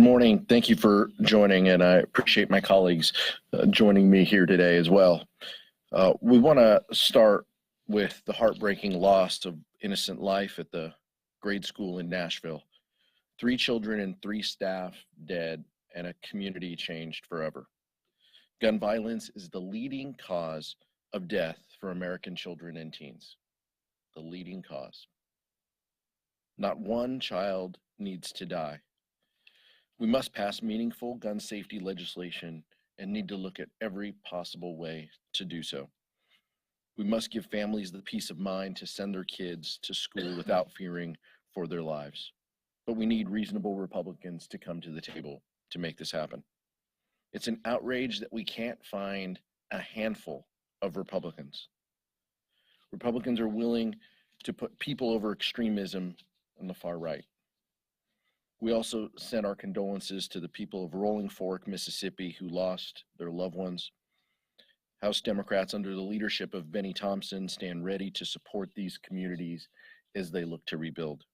morning. Thank you for joining, and I appreciate my colleagues joining me here today as well. We want to start with the heartbreaking loss of innocent life at the grade school in Nashville. 3 children and 3 staff dead, and a community changed forever. Gun violence is the leading cause of death for American children and teens. The leading cause. Not one child needs to die. We must pass meaningful gun safety legislation and need to look at every possible way to do so. We must give families the peace of mind to send their kids to school without fearing for their lives. But we need reasonable Republicans to come to the table to make this happen. It's an outrage that we can't find a handful of Republicans. Republicans are willing to put people over extremism on the far right. We also send our condolences to the people of Rolling Fork, Mississippi, who lost their loved ones. House Democrats, under the leadership of Benny Thompson, stand ready to support these communities as they look to rebuild.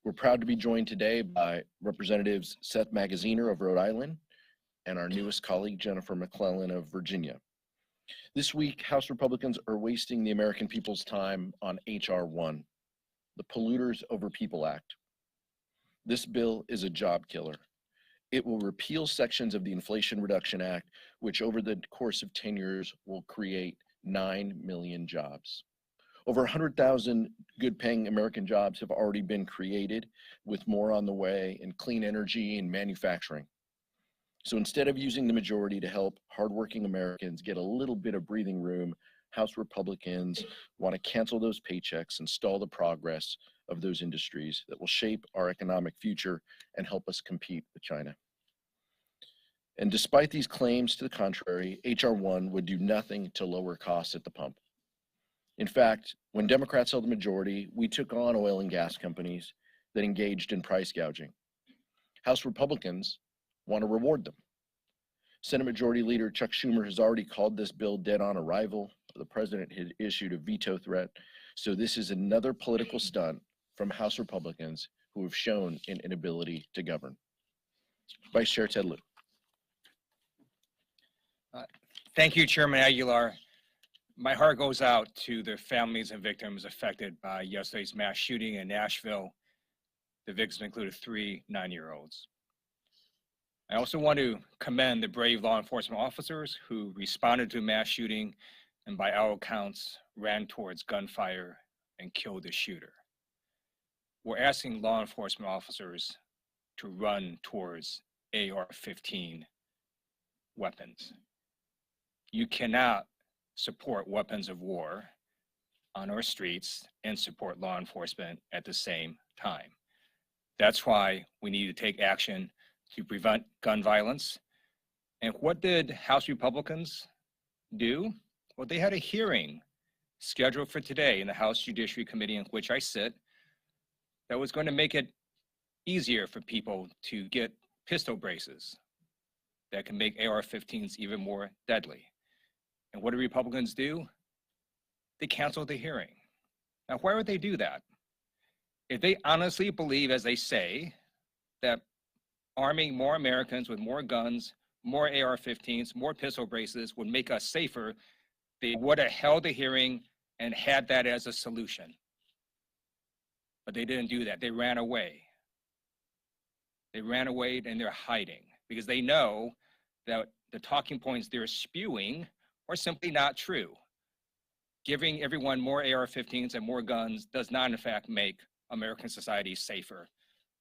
We're proud to be joined today by Representatives Seth Magaziner of Rhode Island and our newest colleague, Jennifer McClellan of Virginia. This week, House Republicans are wasting the American people's time on H.R. 1, the Polluters Over People Act. This bill is a job killer. It will repeal sections of the Inflation Reduction Act, which over the course of 10 years will create 9 million jobs. Over 100,000 good-paying American jobs have already been created, with more on the way in clean energy and manufacturing. So instead of using the majority to help hardworking Americans get a little bit of breathing room, House Republicans want to cancel those paychecks and stall the progress of those industries that will shape our economic future and help us compete with China. And despite these claims to the contrary, H.R. 1 would do nothing to lower costs at the pump. In fact, when Democrats held the majority, we took on oil and gas companies that engaged in price gouging. House Republicans want to reward them. Senate Majority Leader Chuck Schumer has already called this bill dead on arrival. The president had issued a veto threat. So this is another political stunt from House Republicans who have shown an inability to govern. Vice Chair Ted Lieu. Thank you, Chairman Aguilar. My heart goes out to the families and victims affected by yesterday's mass shooting in Nashville. The victims included 3 9-year-olds. I also want to commend the brave law enforcement officers who responded to a mass shooting and by our accounts ran towards gunfire and killed the shooter. We're asking law enforcement officers to run towards AR-15 weapons. You cannot support weapons of war on our streets and support law enforcement at the same time. That's why we need to take action to prevent gun violence. And what did House Republicans do? Well, they had a hearing scheduled for today in the House Judiciary Committee, in which I sit, that was going to make it easier for people to get pistol braces that can make AR-15s even more deadly. And what do Republicans do? They canceled the hearing. Now, why would they do that? If they honestly believe, as they say, that arming more Americans with more guns, more AR-15s, more pistol braces would make us safer, they would have held the hearing and had that as a solution. But they didn't do that. They ran away. They ran away and they're hiding because they know that the talking points they're spewing are simply not true. Giving everyone more AR-15s and more guns does not, in fact, make American society safer.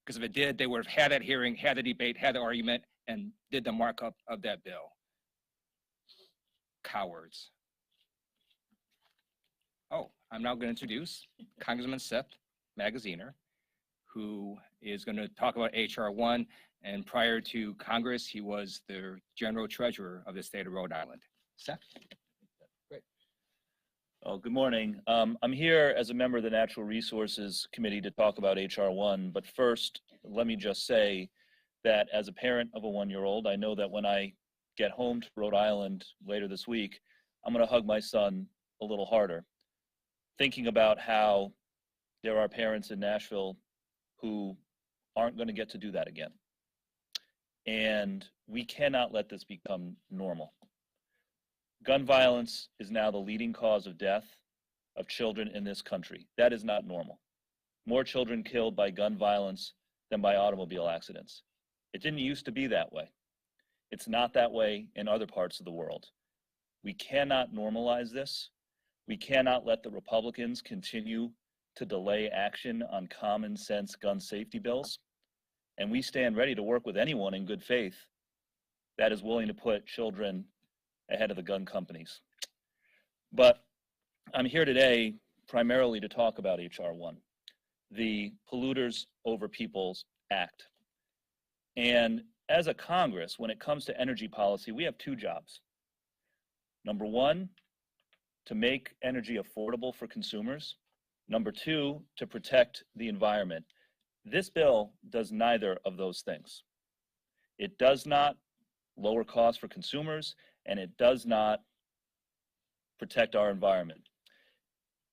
Because if it did, they would have had that hearing, had the debate, had the argument, and did the markup of that bill. Cowards. Oh, I'm now going to introduce Congressman Seth Magaziner, who is going to talk about H.R. 1. And prior to Congress, he was the general treasurer of the state of Rhode Island. Seth? Great. Oh, good morning. I'm here as a member of the Natural Resources Committee to talk about H.R. 1. But first, let me just say that as a parent of a 1-year-old, I know that when I get home to Rhode Island later this week, I'm going to hug my son a little harder, thinking about how there are parents in Nashville who aren't going to get to do that again. and we cannot let this become normal. Gun violence is now the leading cause of death of children in this country. That is not normal. More children killed by gun violence than by automobile accidents. It didn't used to be that way. It's not that way in other parts of the world. We cannot normalize this. We cannot let the Republicans continue to delay action on common sense gun safety bills. And we stand ready to work with anyone in good faith that is willing to put children ahead of the gun companies. But I'm here today primarily to talk about H.R. 1, the Polluters Over Peoples Act. And as a Congress, when it comes to energy policy, we have two jobs. Number one, to make energy affordable for consumers. Number two, to protect the environment. This bill does neither of those things. It does not lower costs for consumers, and it does not protect our environment.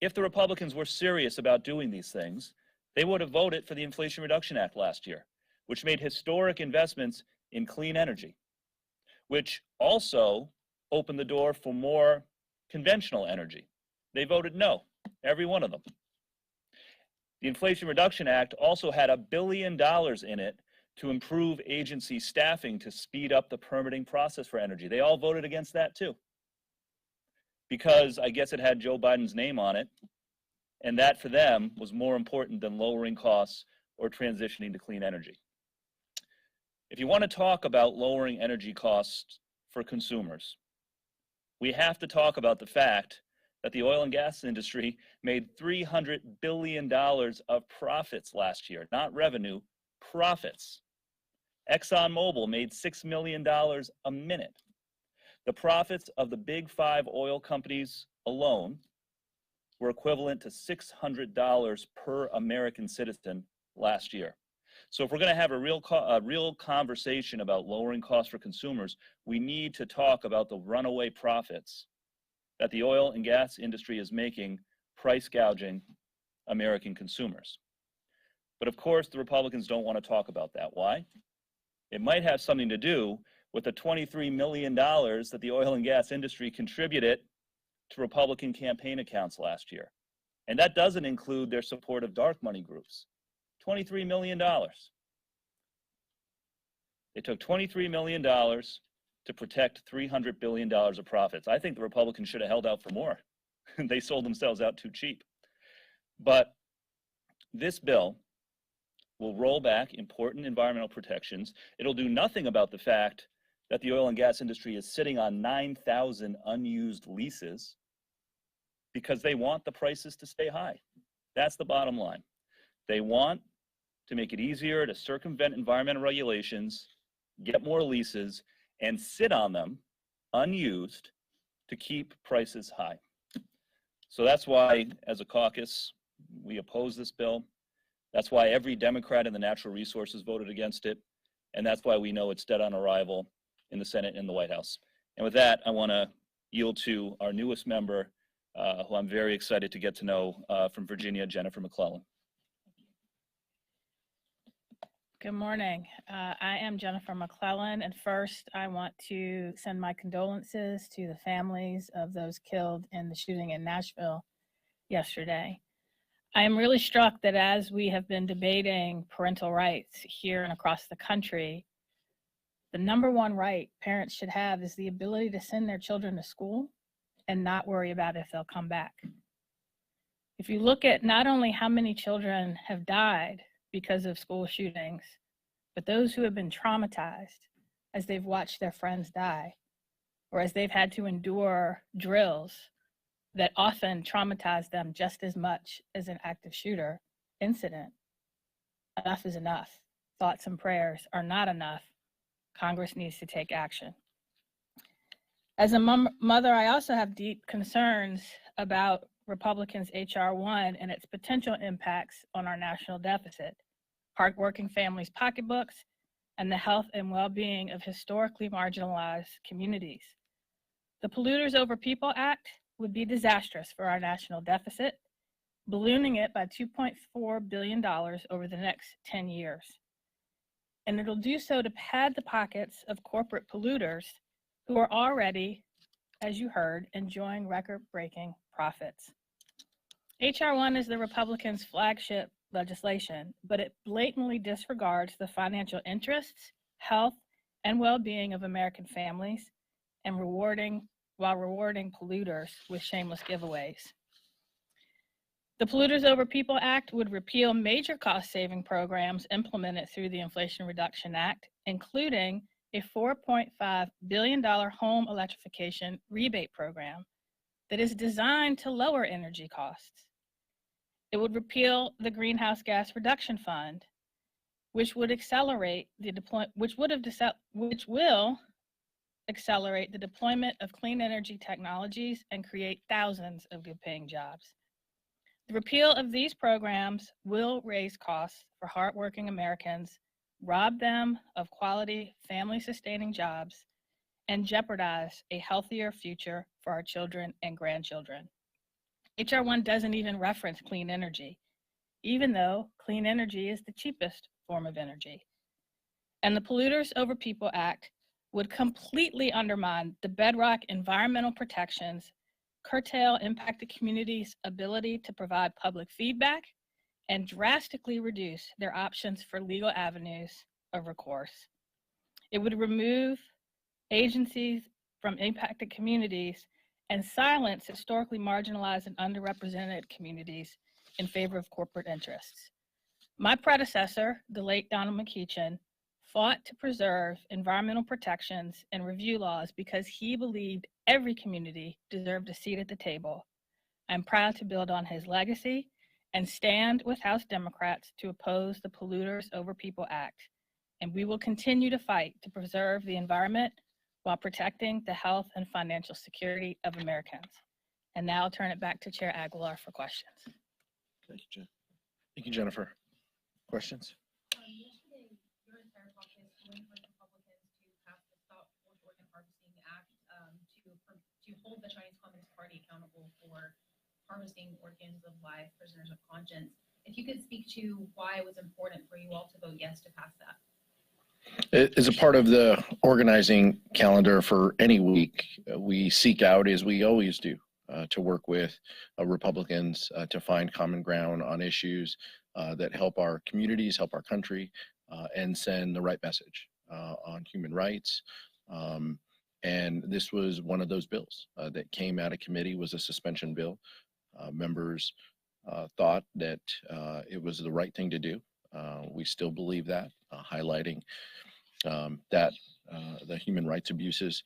If the Republicans were serious about doing these things, they would have voted for the Inflation Reduction Act last year, which made historic investments in clean energy, which also opened the door for more conventional energy. They voted no, every one of them. The Inflation Reduction Act also had $1 billion in it to improve agency staffing to speed up the permitting process for energy. They all voted against that too, because I guess it had Joe Biden's name on it, and that for them was more important than lowering costs or transitioning to clean energy. If you want to talk about lowering energy costs for consumers, we have to talk about the fact that the oil and gas industry made $300 billion of profits last year, not revenue, profits. ExxonMobil made $6 million a minute. The profits of the big five oil companies alone were equivalent to $600 per American citizen last year. So if we're going to have a real conversation about lowering costs for consumers, we need to talk about the runaway profits that the oil and gas industry is making, price gouging American consumers. But of course, the Republicans don't want to talk about that. Why? It might have something to do with the $23 million that the oil and gas industry contributed to Republican campaign accounts last year. And that doesn't include their support of dark money groups. $23 million. They took $23 million to protect $300 billion of profits. I think the Republicans should have held out for more. They sold themselves out too cheap. But this bill will roll back important environmental protections. It'll do nothing about the fact that the oil and gas industry is sitting on 9,000 unused leases because they want the prices to stay high. That's the bottom line. They want to make it easier to circumvent environmental regulations, get more leases, and sit on them unused to keep prices high. So that's why, as a caucus, we oppose this bill. That's why every Democrat in the Natural Resources voted against it. And that's why we know it's dead on arrival in the Senate and the White House. And with that, I want to yield to our newest member, who I'm very excited to get to know, from Virginia, Jennifer McClellan. Good morning. I am Jennifer McClellan, and first I want to send my condolences to the families of those killed in the shooting in Nashville yesterday. I am really struck that as we have been debating parental rights here and across the country, the number one right parents should have is the ability to send their children to school and not worry about if they'll come back. If you look at not only how many children have died because of school shootings, but those who have been traumatized as they've watched their friends die, or as they've had to endure drills that often traumatize them just as much as an active shooter incident, enough is enough. Thoughts and prayers are not enough. Congress needs to take action. As a mother, I also have deep concerns about Republicans' H.R. 1 and its potential impacts on our national deficit, hardworking families' pocketbooks, and the health and well-being of historically marginalized communities. The Polluters Over People Act would be disastrous for our national deficit, ballooning it by $2.4 billion over the next 10 years. and it'll do so to pad the pockets of corporate polluters who are already, as you heard, enjoying record-breaking profits. H.R. 1 is the Republicans' flagship legislation, but it blatantly disregards the financial interests, health, and well-being of American families and while rewarding polluters with shameless giveaways. The Polluters Over People Act would repeal major cost-saving programs implemented through the Inflation Reduction Act, including a $4.5 billion home electrification rebate program that is designed to lower energy costs. It would repeal the Greenhouse Gas Reduction Fund, which will accelerate the deployment of clean energy technologies and create thousands of good-paying jobs. The repeal of these programs will raise costs for hardworking Americans, rob them of quality, family-sustaining jobs, and jeopardize a healthier future for our children and grandchildren. H.R. 1 doesn't even reference clean energy, even though clean energy is the cheapest form of energy. And the Polluters Over People Act would completely undermine the bedrock environmental protections, curtail impacted communities' ability to provide public feedback, and drastically reduce their options for legal avenues of recourse. It would remove agencies from impacted communities and silence historically marginalized and underrepresented communities in favor of corporate interests. My predecessor, the late Donald McEachin, fought to preserve environmental protections and review laws because he believed every community deserved a seat at the table. I'm proud to build on his legacy and stand with House Democrats to oppose the Polluters Over People Act. And we will continue to fight to preserve the environment while protecting the health and financial security of Americans. And now I'll turn it back to Chair Aguilar for questions. Thank you, Jennifer. Questions? Yesterday, your entire caucus joined with Republicans to pass the Stop Forced Organ Harvesting Act to hold the Chinese Communist Party accountable for harvesting organs of live prisoners of conscience. If you could speak to why it was important for you all to vote yes to pass that. As a part of the organizing calendar for any week, we seek out, as we always do, to work with Republicans to find common ground on issues that help our communities, help our country, and send the right message on human rights. And this was one of those bills that came out of committee, was a suspension bill. Members thought that it was the right thing to do. We still believe that, highlighting that the human rights abuses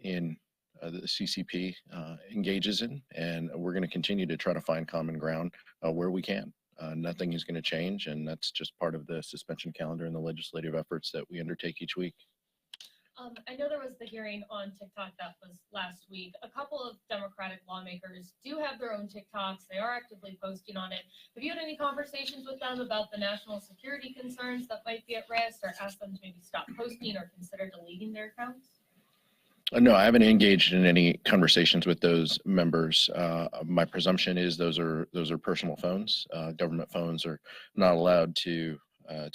in the CCP engages in, and we're going to continue to try to find common ground where we can. Nothing is going to change, and that's just part of the suspension calendar and the legislative efforts that we undertake each week. I know there was the hearing on TikTok that was last week. A couple of Democratic lawmakers do have their own TikToks. They are actively posting on it. Have you had any conversations with them about the national security concerns that might be at risk, or asked them to maybe stop posting or consider deleting their accounts? No, I haven't engaged in any conversations with those members. My presumption is those are personal phones. Government phones are not allowed to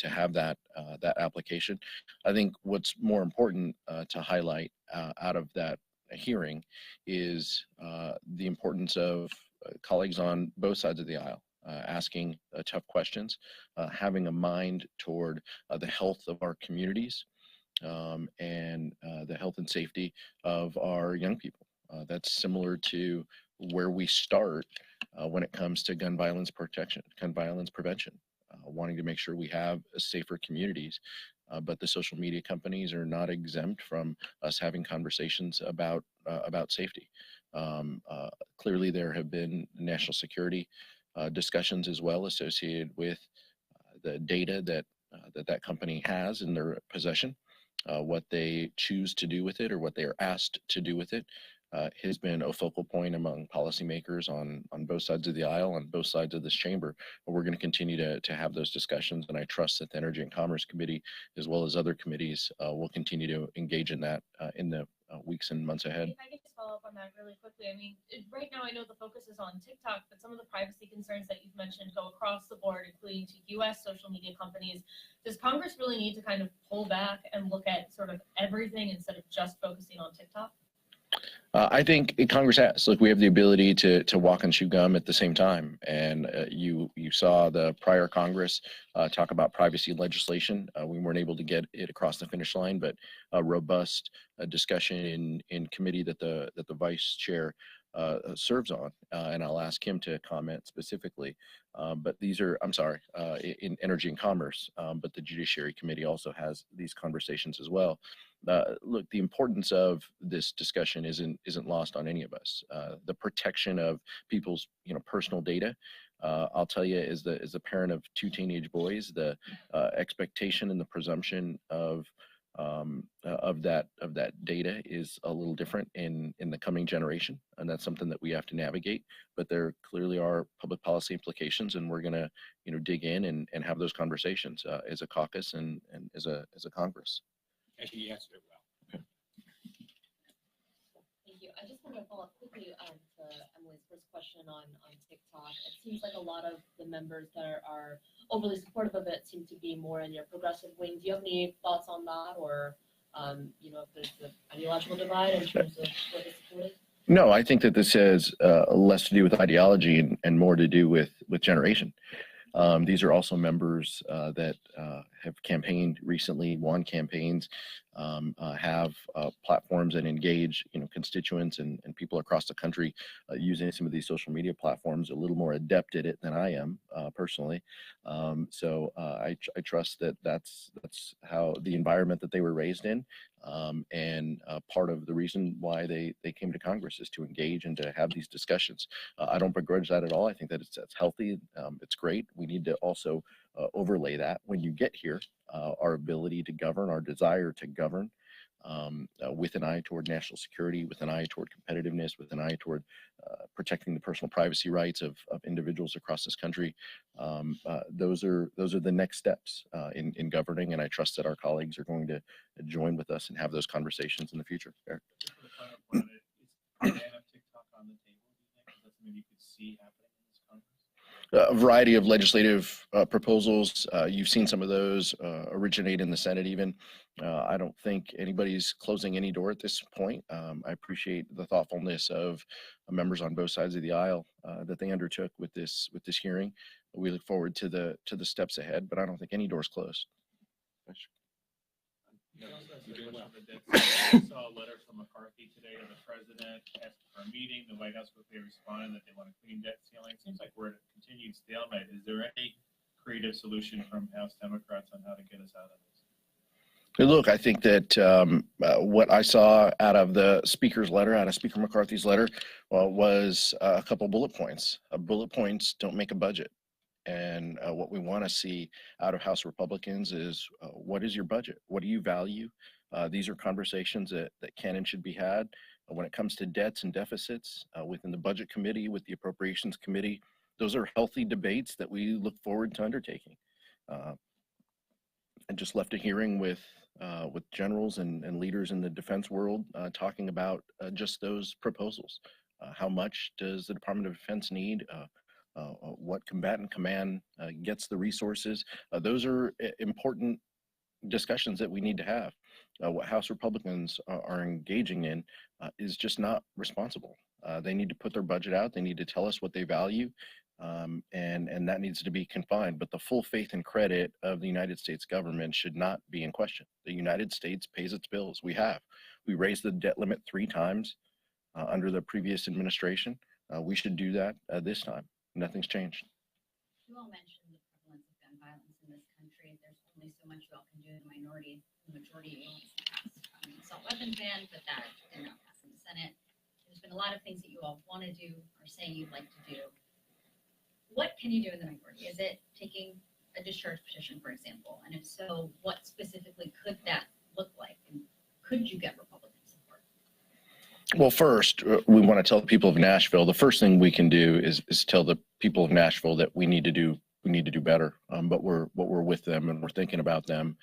have that application. I think what's more important to highlight out of that hearing is the importance of colleagues on both sides of the aisle asking tough questions, having a mind toward the health of our communities, and the health and safety of our young people. That's similar to where we start when it comes to gun violence protection, gun violence prevention, wanting to make sure we have safer communities. But the social media companies are not exempt from us having conversations about safety. Clearly, there have been national security discussions as well associated with the data that company has in their possession. What they choose to do with it, or what they are asked to do with it, has been a focal point among policymakers on both sides of the aisle, on both sides of this chamber. But we're going to continue to have those discussions, and I trust that the Energy and Commerce Committee, as well as other committees, will continue to engage in that in the weeks and months ahead. If I could just follow up on that. back really quickly. I mean, right now I know the focus is on TikTok, but some of the privacy concerns that you've mentioned go across the board, including to U.S. social media companies. Does Congress really need to kind of pull back and look at sort of everything instead of just focusing on TikTok? I think Congress has. Look, we have the ability to walk and chew gum at the same time. And you saw the prior Congress talk about privacy legislation. We weren't able to get it across the finish line, but a robust discussion in committee that the vice chair serves on, and I'll ask him to comment specifically. But these are, I'm sorry, in Energy and Commerce, but the Judiciary Committee also has these conversations as well. Look, the importance of this discussion isn't lost on any of us. The protection of people's personal data. I'll tell you, as a parent of two teenage boys, the expectation and the presumption of that data is a little different in the coming generation, and that's something that we have to navigate. But there clearly are public policy implications, and we're going to dig in and have those conversations as a caucus and as a Congress. And he answered it well. Thank you. I just want to follow up quickly to Emily's first question on TikTok. It seems like a lot of the members that are overly supportive of it seem to be more in your progressive wing. Do you have any thoughts on that, or if there's an ideological divide in terms of what is supported? No, I think that this has less to do with ideology and more to do with generation. These are also members that have campaigned recently, won campaigns, have platforms that engage constituents and people across the country using some of these social media platforms, a little more adept at it than I am personally. So I trust that that's how the environment that they were raised in, and part of the reason why they came to Congress is to engage and to have these discussions. I don't begrudge that at all. I think that it's healthy. It's great. We need to also overlay that when you get here, our ability to govern, our desire to govern with an eye toward national security, with an eye toward competitiveness, with an eye toward protecting the personal privacy rights of individuals across this country. Those are the next steps in governing, and I trust that our colleagues are going to join with us and have those conversations in the future. Eric? Just for the final point, is ban of TikTok on the table, do you think? Is that something you could see happening in this Congress? A variety of legislative proposals. You've seen some of those originate in the Senate even. I don't think anybody's closing any door at this point. I appreciate the thoughtfulness of members on both sides of the aisle that they undertook with this hearing. We look forward to the steps ahead, but I don't think any door's closed. I saw a letter from McCarthy today to the president asking for a meeting. The White House quickly responded that they want a clean debt ceiling. It seems like we're at a continued stalemate. Is there any creative solution from House Democrats on how to get us out of this? Look, I think that what I saw out of the speaker's letter, out of Speaker McCarthy's letter, was a couple bullet points. Bullet points don't make a budget. And what we want to see out of House Republicans is what is your budget? What do you value? These are conversations that can and should be had. When it comes to debts and deficits within the Budget Committee, with the Appropriations Committee, those are healthy debates that we look forward to undertaking. I just left a hearing with generals and leaders in the defense world talking about just those proposals. How much does the Department of Defense need? What combatant command gets the resources? Those are important discussions that we need to have. What House Republicans are engaging in is just not responsible. They need to put their budget out. They need to tell us what they value, and that needs to be confined. But the full faith and credit of the United States government should not be in question. The United States pays its bills. We raised the debt limit 3 times under the previous administration. We should do that this time. Nothing's changed. You all mentioned the prevalence of gun violence in this country. There's only so much you all can do. The majority only passed assault weapons ban, but that did not pass in the Senate. There's been a lot of things that you all want to do or saying you'd like to do. What can you do in the minority? Is it taking a discharge petition, for example? And if so, what specifically could that look like? And could you get Republican support? Well, first, we want to tell the people of Nashville, the first thing we can do is tell the people of Nashville that we need to do need to do better. But we're with them and we're thinking about them.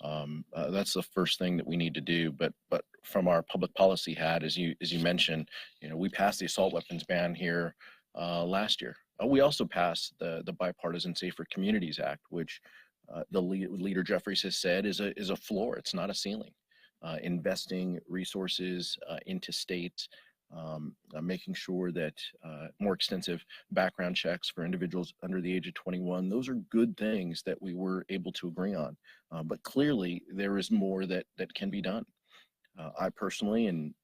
That's the first thing that we need to do. But from our public policy hat, as you mentioned, we passed the assault weapons ban here last year. We also passed the Bipartisan Safer Communities Act, which Leader Jeffries has said is a floor. It's not a ceiling. Investing resources into states, making sure that more extensive background checks for individuals under the age of 21. Those are good things that we were able to agree on. But clearly, there is more that can be done. I personally and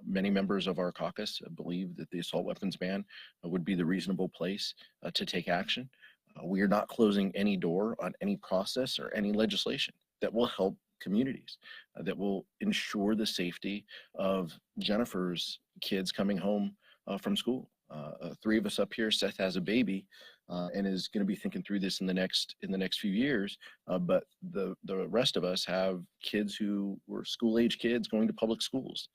many members of our caucus believe that the assault weapons ban would be the reasonable place to take action. We are not closing any door on any process or any legislation that will help communities, that will ensure the safety of Jennifer's kids coming home from school. Three of us up here, Seth has a baby and is going to be thinking through this in the next few years. But the rest of us have kids who were school-age kids going to public schools.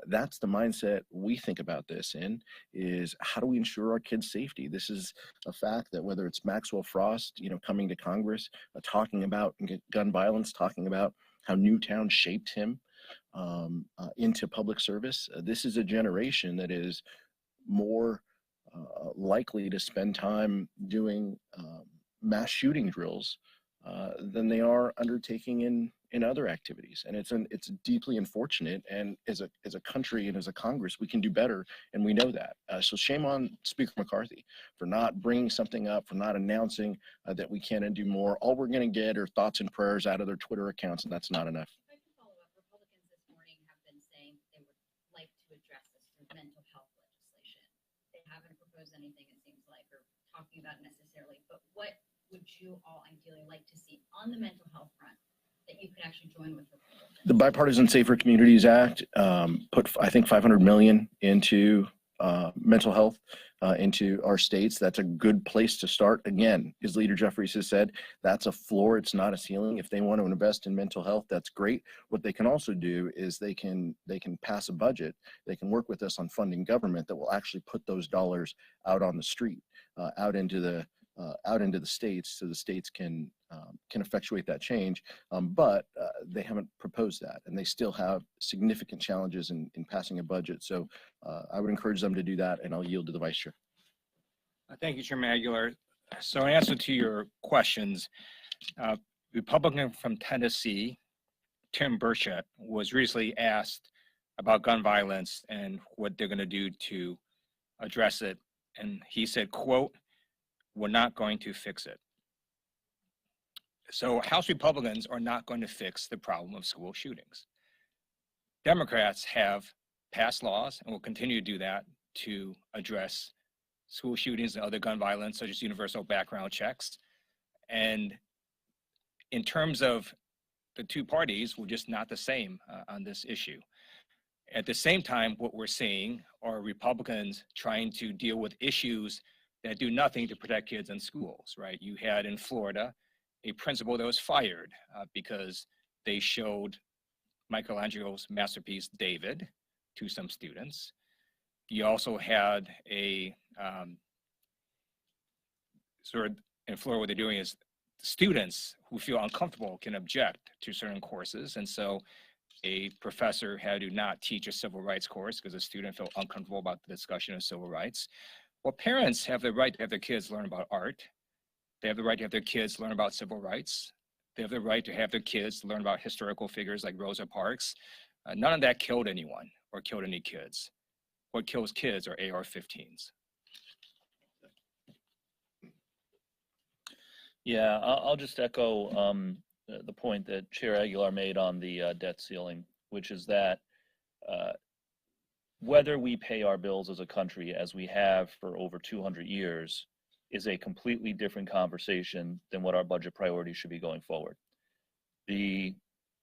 That's the mindset we think about this in, is how do we ensure our kids' safety? This is a fact that whether it's Maxwell Frost, coming to Congress, talking about gun violence, talking about how Newtown shaped him into public service. This is a generation that is more likely to spend time doing mass shooting drills than they are undertaking in other activities, and it's deeply unfortunate. And as a country and as a Congress, we can do better, and we know that. So shame on Speaker McCarthy for not bringing something up, for not announcing that we can and do more. All we're going to get are thoughts and prayers out of their Twitter accounts, and that's not enough. If I can follow up, Republicans this morning have been saying they would like to address this through mental health legislation. They haven't proposed anything, it seems like, or talking about necessarily, but what would you all ideally like to see on the mental health front that you could actually join with Republicans? The Bipartisan Safer Communities Act put, I think, $500 million into mental health into our states. That's a good place to start. Again, as Leader Jeffries has said, that's a floor. It's not a ceiling. If they want to invest in mental health, that's great. What they can also do is they can pass a budget. They can work with us on funding government that will actually put those dollars out on the street, out into the states, so the states can effectuate that change. But they haven't proposed that, and they still have significant challenges in passing a budget. So I would encourage them to do that, and I'll yield to the Vice Chair. Thank you, Chairman Aguilar. So in answer to your questions, Republican from Tennessee, Tim Burchett, was recently asked about gun violence and what they're going to do to address it. And he said, quote, "We're not going to fix it." So House Republicans are not going to fix the problem of school shootings. Democrats have passed laws and will continue to do that to address school shootings and other gun violence, such as universal background checks. And in terms of the two parties, we're just not the same on this issue. At the same time, what we're seeing are Republicans trying to deal with issues that do nothing to protect kids in schools, right? You had in Florida a principal that was fired because they showed Michelangelo's masterpiece, David, to some students. You also had a sort of in Florida, what they're doing is students who feel uncomfortable can object to certain courses. And so a professor had to not teach a civil rights course because a student felt uncomfortable about the discussion of civil rights. Well, parents have the right to have their kids learn about art. They have the right to have their kids learn about civil rights. They have the right to have their kids learn about historical figures like Rosa Parks. None of that killed anyone or killed any kids. What kills kids are AR-15s. Yeah, I'll just echo the point that Chair Aguilar made on the debt ceiling, which is that whether we pay our bills as a country, as we have for over 200 years, is a completely different conversation than what our budget priorities should be going forward. The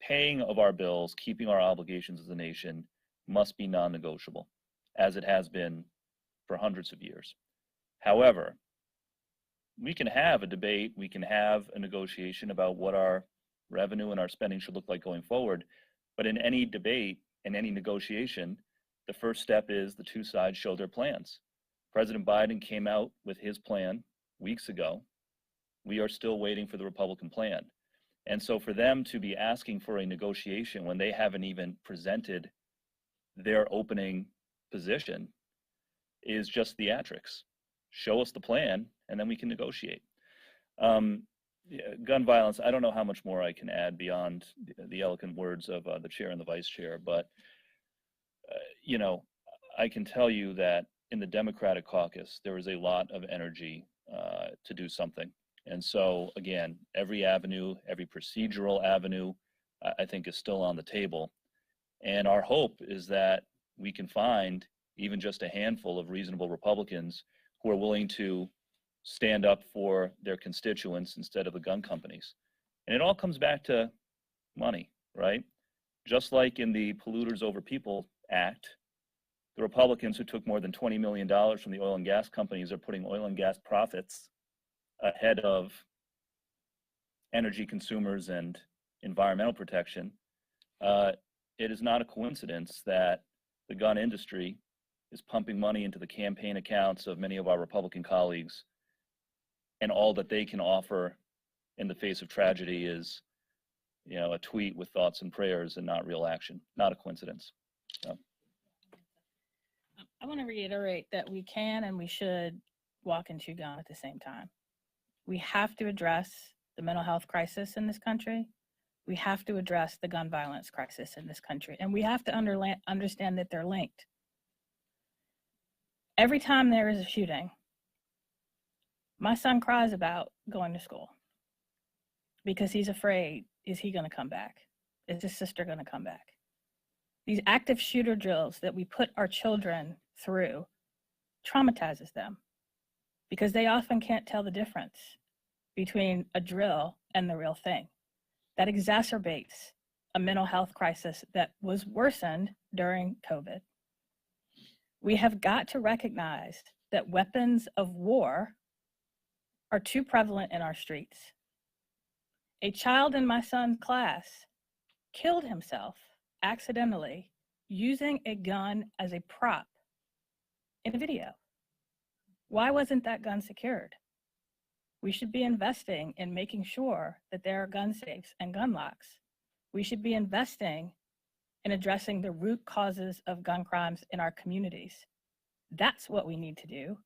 paying of our bills, keeping our obligations as a nation, must be non-negotiable, as it has been for hundreds of years. However, we can have a debate, we can have a negotiation about what our revenue and our spending should look like going forward, but in any debate, in any negotiation, the first step is the two sides show their plans. President Biden came out with his plan weeks ago. We are still waiting for the Republican plan. And so for them to be asking for a negotiation when they haven't even presented their opening position is just theatrics. Show us the plan and then we can negotiate. Gun violence, I don't know how much more I can add beyond the eloquent words of the chair and the vice chair, but you know, I can tell you that in the Democratic Caucus, there is a lot of energy to do something. And so again, every avenue, every procedural avenue, I think is still on the table. And our hope is that we can find even just a handful of reasonable Republicans who are willing to stand up for their constituents instead of the gun companies. And it all comes back to money, right? Just like in the Polluters Over People Act, the Republicans who took more than $20 million from the oil and gas companies are putting oil and gas profits ahead of energy consumers and environmental protection. It is not a coincidence that the gun industry is pumping money into the campaign accounts of many of our Republican colleagues, and all that they can offer in the face of tragedy is, you know, a tweet with thoughts and prayers and not real action. Not a coincidence. So. I want to reiterate that we can and we should walk and chew gum at the same time. We have to address the mental health crisis in this country. We have to address the gun violence crisis in this country. And we have to understand that they're linked. Every time there is a shooting, my son cries about going to school because he's afraid, is he going to come back? Is his sister going to come back? These active shooter drills that we put our children through traumatizes them because they often can't tell the difference between a drill and the real thing. That exacerbates a mental health crisis that was worsened during COVID. We have got to recognize that weapons of war are too prevalent in our streets. A child in my son's class killed himself accidentally using a gun as a prop in a video. Why wasn't that gun secured? We should be investing in making sure that there are gun safes and gun locks. We should be investing in addressing the root causes of gun crimes in our communities. That's what we need to do,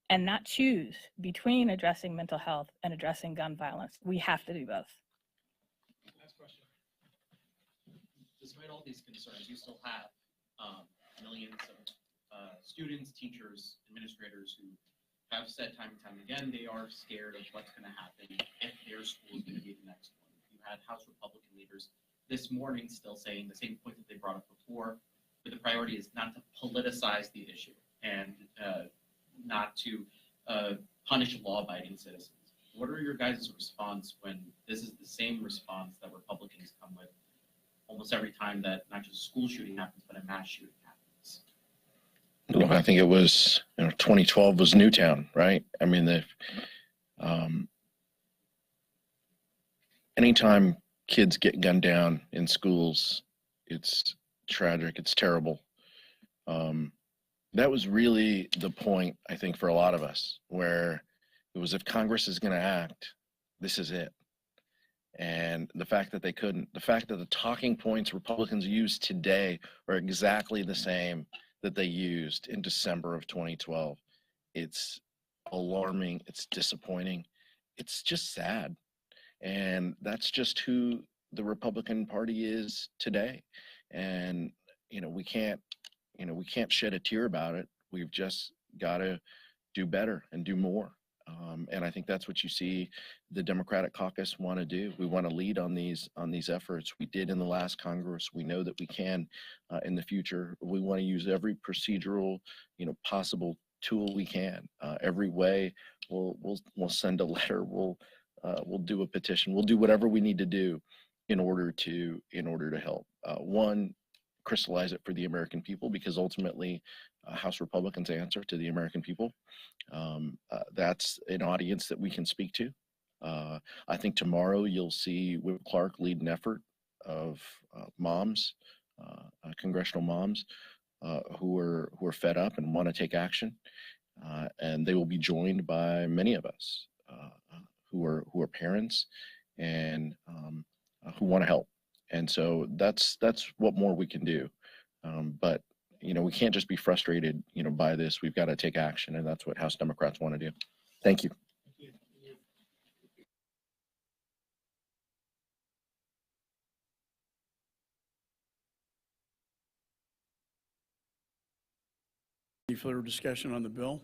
and not choose between addressing mental health and addressing gun violence. We have to do both. Next question. Despite all these concerns, you still have millions of students, teachers, administrators who have said time and time again they are scared of what's going to happen if their school is going to be the next one. You had House Republican leaders this morning still saying the same point that they brought up before, but the priority is not to politicize the issue and not to punish law-abiding citizens. What are your guys' response when this is the same response that Republicans come with almost every time that not just a school shooting happens, but a mass shooting happens? Look, I think it was 2012 was Newtown, right? I mean, anytime kids get gunned down in schools, it's tragic, it's terrible. That was really the point, I think, for a lot of us, where it was, if Congress is going to act, this is it. And the fact that they couldn't, the fact that the talking points Republicans use today are exactly the same that they used in December of 2012. It's alarming, it's disappointing, it's just sad. And that's just who the Republican Party is today. And, we can't shed a tear about it. We've just got to do better and do more. And I think that's what you see the Democratic Caucus want to do. We want to lead on these efforts. We did in the last Congress. We know that we can in the future. We want to use every procedural, possible tool we can. Every way. We'll send a letter. We'll do a petition. We'll do whatever we need to do in order to help. One, crystallize it for the American people, because ultimately House Republicans answer to the American people. That's an audience that we can speak to. I think tomorrow you'll see Whip Clark lead an effort of moms, congressional moms, who are fed up and want to take action, and they will be joined by many of us who are parents and who want to help. And so that's what more we can do. But we can't just be frustrated, by this. We've got to take action, and that's what House Democrats want to do. Thank you. Any further discussion on the bill?